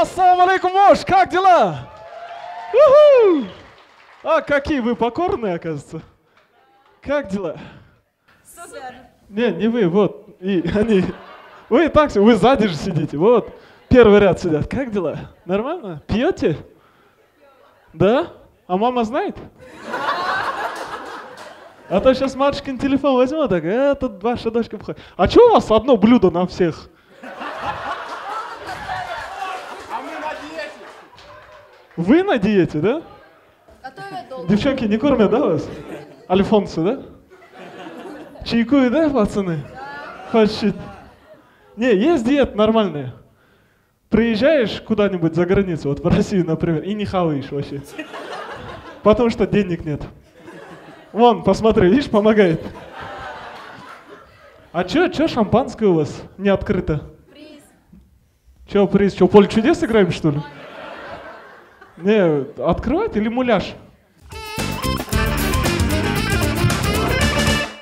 Ассаламу алейкум, муж, как дела? У-ху! А, какие вы покорные, оказывается. Как дела? Супер. Не вы, вот, и они. Вы так, вы сзади же сидите, вот. Первый ряд сидят. Как дела? Нормально? Пьете? Да? А мама знает? А то сейчас матушкин телефон возьму, так, это ваша дочка входит. А что у вас одно блюдо на всех? А мы на диете. Вы на диете, да? Готовят долго. Девчонки не кормят, да, вас? Альфонсы, да? Чайкуют, да, пацаны? Почти. Не, есть диета нормальная. Приезжаешь куда-нибудь за границу, вот в Россию, например, и не хаваешь вообще. Потому что денег нет. Вон, посмотри, видишь, помогает. А чё шампанское у вас не открыто? Приз. Чё приз? Чё, поле чудес играем, что ли? Не, открывать или муляж?